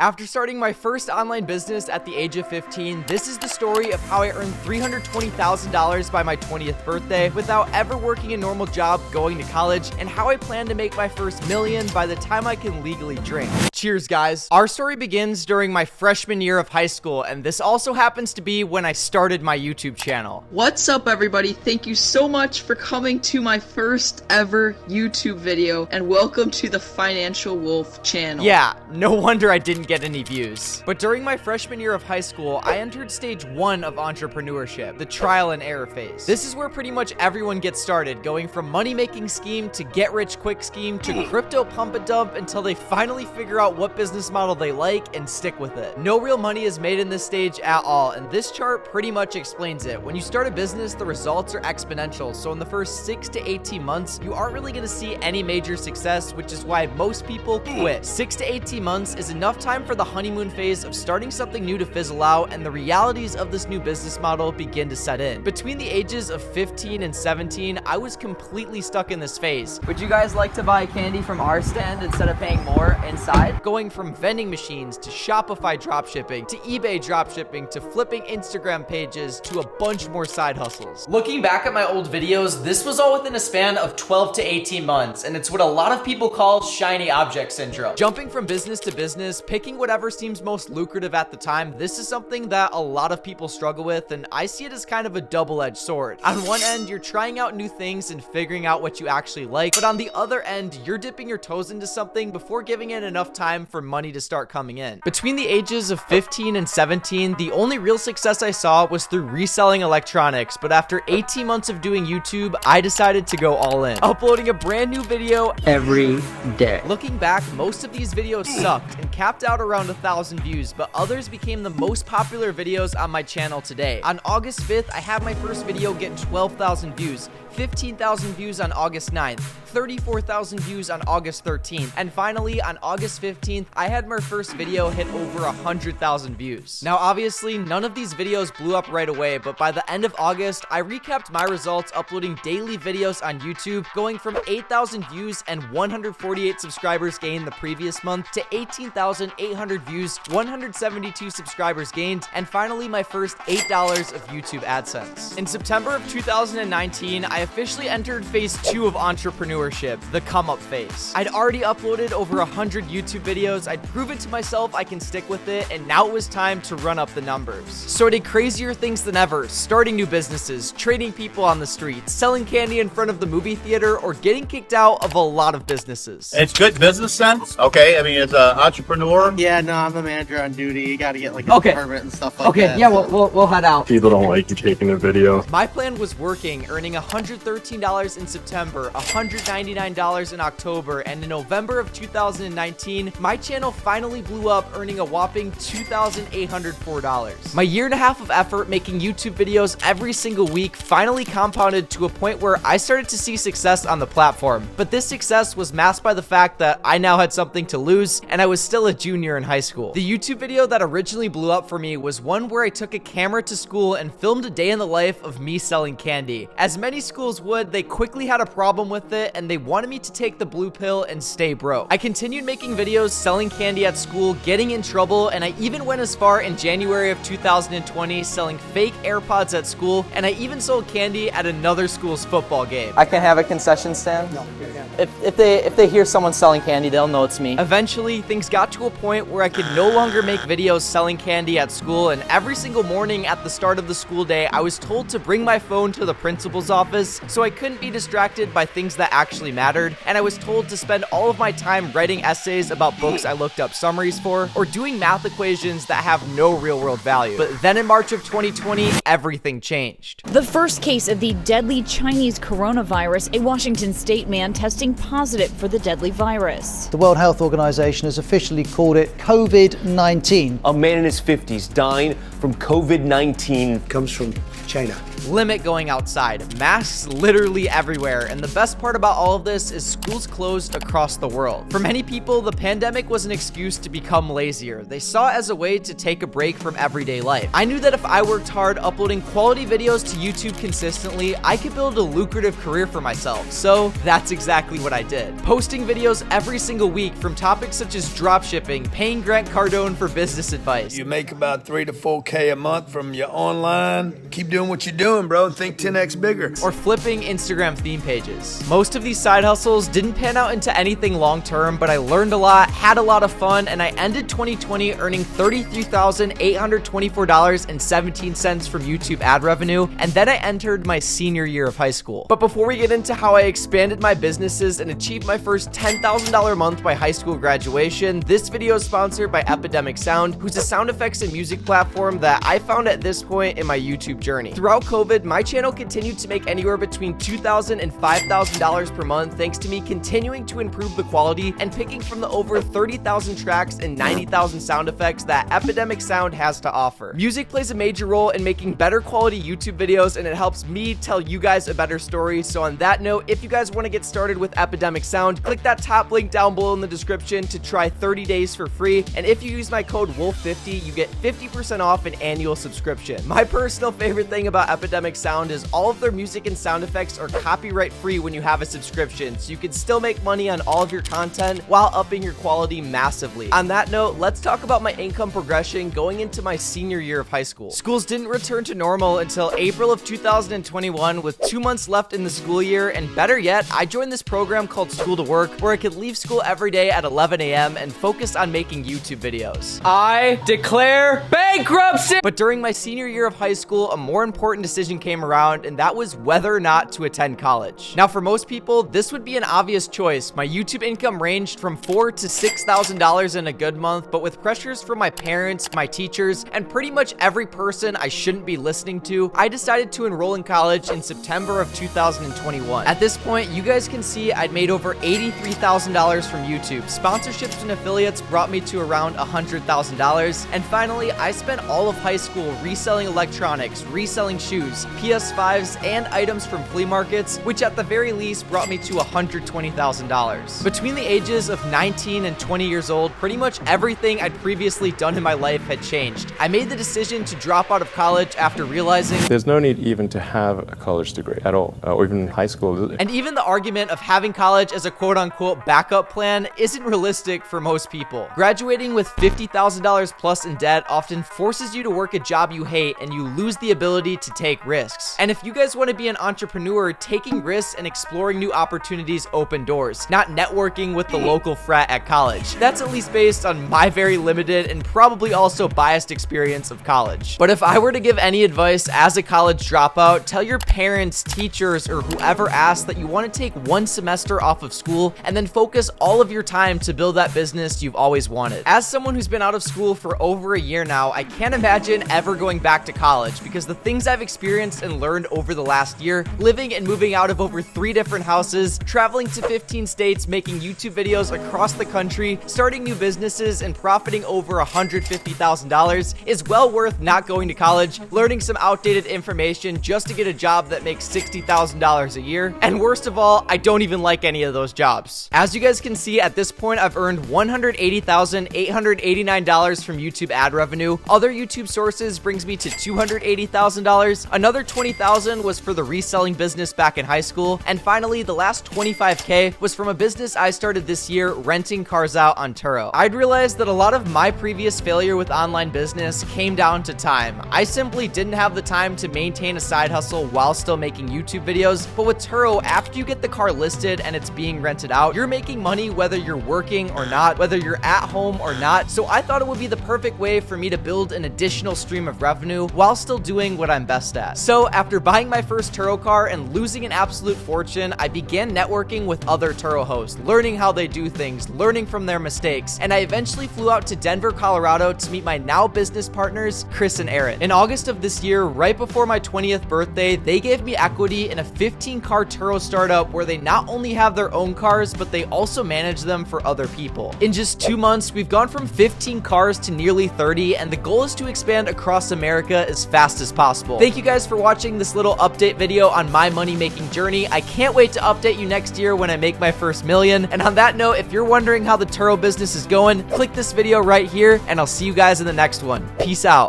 After starting my first online business at the age of 15, this is the story of how I earned $320,000 by my 20th birthday without ever working a normal job, going to college, and how I plan to make my first million by the time I can legally drink. Cheers, guys. Our story begins during my freshman year of high school, and this also happens to be when I started my YouTube channel. What's up, everybody? Thank you so much for coming to my first ever YouTube video, and welcome to the Financial Wolf channel. Yeah, no wonder I didn't get any views. But during my freshman year of high school, I entered stage 1 of entrepreneurship, the trial and error phase. This is where pretty much everyone gets started, going from money-making scheme to get-rich-quick scheme to crypto pump and dump until they finally figure out what business model they like and stick with it. No real money is made in this stage at all, and this chart pretty much explains it. When you start a business, the results are exponential, so in the first 6 to 18 months, you aren't really going to see any major success, which is why most people quit. 6 to 18 months is enough time for the honeymoon phase of starting something new to fizzle out, and the realities of this new business model begin to set in. Between the ages of 15 and 17, I was completely stuck in this phase. Would you guys like to buy candy from our stand instead of paying more inside? Going from vending machines to Shopify dropshipping to eBay dropshipping to flipping Instagram pages to a bunch more side hustles. Looking back at my old videos, this was all within a span of 12 to 18 months, and it's what a lot of people call shiny object syndrome. Jumping from business to business, picking whatever seems most lucrative at the time, this is something that a lot of people struggle with, and I see it as kind of a double-edged sword. On one end, you're trying out new things and figuring out what you actually like, but on the other end, you're dipping your toes into something before giving it enough time for money to start coming in. Between the ages of 15 and 17, the only real success I saw was through reselling electronics, but after 18 months of doing YouTube, I decided to go all in, uploading a brand new video Every day. Looking back, most of these videos sucked and capped out around 1,000 views, but others became the most popular videos on my channel today. On August 5th, I had my first video get 12,000 views, 15,000 views on August 9th, 34,000 views on August 13th, and finally on August 15th, I had my first video hit over 100,000 views. Now obviously, none of these videos blew up right away, but by the end of August, I recapped my results uploading daily videos on YouTube, going from 8,000 views and 148 subscribers gained the previous month to 18,800 views, 172 subscribers gained, and finally my first $8 of YouTube AdSense. In September of 2019, I officially entered phase 2 of entrepreneurship, the come-up phase. I'd already uploaded over 100 YouTube videos, I'd proven to myself I can stick with it, and now it was time to run up the numbers. So I did crazier things than ever, starting new businesses, trading people on the streets, selling candy in front of the movie theater, or getting kicked out of a lot of businesses. It's good business sense, okay? I mean, as an entrepreneur. Yeah, no, I'm the manager on duty. You got to get like a permit and stuff like that. Yeah, we'll head out. People don't like you taking a video. My plan was working, earning $113 in September, $199 in October, and in November of 2019, my channel finally blew up, earning a whopping $2,804. My year and a half of effort making YouTube videos every single week finally compounded to a point where I started to see success on the platform, but this success was masked by the fact that I now had something to lose, and I was still a junior in high school. The YouTube video that originally blew up for me was one where I took a camera to school and filmed a day in the life of me selling candy. As many schools would, they quickly had a problem with it, and they wanted me to take the blue pill and stay broke. I continued making videos selling candy at school, getting in trouble, and I even went as far in January of 2020 selling fake AirPods at school, and I even sold candy at another school's football game. I can have a concession stand? No, you can't. If they hear someone selling candy, they'll know it's me. Eventually, things got to a point where I could no longer make videos selling candy at school, and every single morning at the start of the school day, I was told to bring my phone to the principal's office so I couldn't be distracted by things that actually mattered, and I was told to spend all of my time writing essays about books I looked up summaries for, or doing math equations that have no real-world value. But then in March of 2020, everything changed. The first case of the deadly Chinese coronavirus, a Washington state man testing positive for the deadly virus. The World Health Organization has officially called it COVID-19. A man in his 50s dying from COVID-19. Comes from China. limit going outside, masks literally everywhere, and the best part about all of this is schools closed across the world. For many people, the pandemic was an excuse to become lazier. They saw it as a way to take a break from everyday life. I knew that if I worked hard uploading quality videos to YouTube consistently, I could build a lucrative career for myself. So that's exactly what I did. Posting videos every single week from topics such as dropshipping, paying Grant Cardone for business advice. You make about 3 to 4K a month from your online. Keep doing what you're doing, bro, and think 10x bigger. Or flipping Instagram theme pages. Most of these side hustles didn't pan out into anything long term, but I learned a lot, had a lot of fun, and I ended 2020 earning $33,824.17 from YouTube ad revenue, and then I entered my senior year of high school. But before we get into how I expanded my businesses and achieved my first $10,000 month by high school graduation, this video is sponsored by Epidemic Sound, who's a sound effects and music platform that I found at this point in my YouTube journey. Throughout COVID, my channel continued to make anywhere between $2,000 and $5,000 per month thanks to me continuing to improve the quality and picking from the over 30,000 tracks and 90,000 sound effects that Epidemic Sound has to offer. Music plays a major role in making better quality YouTube videos, and it helps me tell you guys a better story. So on that note, if you guys want to get started with Epidemic Sound, click that top link down below in the description to try 30 days for free. And if you use my code WOLF50, you get 50% off an annual subscription. My personal favorite thing about Epidemic Sound is all of their music and sound effects are copyright free when you have a subscription, so you can still make money on all of your content while upping your quality massively. On that note, let's talk about my income progression going into my senior year of high school. Schools didn't return to normal until April of 2021, with 2 months left in the school year, and better yet, I joined this program called School to Work, where I could leave school every day at 11 a.m. and focus on making YouTube videos. I declare bankruptcy! But during my senior year of high school, a more important decision came around, and that was whether or not to attend college. Now, for most people, this would be an obvious choice. My YouTube income ranged from $4,000 to $6,000 in a good month, but with pressures from my parents, my teachers, and pretty much every person I shouldn't be listening to, I decided to enroll in college in September of 2021. At this point, you guys can see I'd made over $83,000 from YouTube. Sponsorships and affiliates brought me to around $100,000. And finally, I spent all of high school reselling electronics, reselling shoes, PS5s, and items from flea markets, which at the very least brought me to $120,000. Between the ages of 19 and 20 years old, pretty much everything I'd previously done in my life had changed. I made the decision to drop out of college after realizing There's no need even to have a college degree at all, or even high school. and even the argument of having college as a quote-unquote backup plan isn't realistic for most people. Graduating with $50,000 plus in debt often forces you to work a job you hate, and you lose the ability to take risks. And if you guys want to be an entrepreneur, taking risks and exploring new opportunities open doors, not networking with the local frat at college. That's at least based on my very limited and probably also biased experience of college. But if I were to give any advice as a college dropout, tell your parents, teachers, or whoever asks that you want to take one semester off of school and then focus all of your time to build that business you've always wanted. As someone who's been out of school for over a year now, I can't imagine ever going back to college, because the things I've experienced and learned over the last year, living and moving out of over 3 different houses, traveling to 15 states, making YouTube videos across the country, starting new businesses, and profiting over $150,000 is well worth not going to college, learning some outdated information just to get a job that makes $60,000 a year. And worst of all, I don't even like any of those jobs. As you guys can see, at this point, I've earned $180,889 from YouTube ad revenue. Other YouTube sources brings me to $280,000. Another $20,000 was for the reselling business back in high school. And finally, the last $25K was from a business I started this year, renting cars out on Turo. I'd realized that a lot of my previous failure with online business came down to time. I simply didn't have the time to maintain a side hustle while still making YouTube videos. But with Turo, after you get the car listed and it's being rented out, you're making money whether you're working or not, whether you're at home or not. So I thought it would be the perfect way for me to build an additional stream of revenue while still doing what I'm best at. So after buying my first Turo car and losing an absolute fortune, I began networking with other Turo hosts, learning how they do things, learning from their mistakes, and I eventually flew out to Denver, Colorado to meet my now business partners, Chris and Aaron. In August of this year, right before my 20th birthday, they gave me equity in a 15-car Turo startup where they not only have their own cars, but they also manage them for other people. In just 2 months, we've gone from 15 cars to nearly 30, and the goal is to expand across America as fast as possible. Thank you guys guys for watching this little update video on my money-making journey. I can't wait to update you next year when I make my first million. And on that note, if you're wondering how the Turo business is going, click this video right here, and I'll see you guys in the next one. Peace out.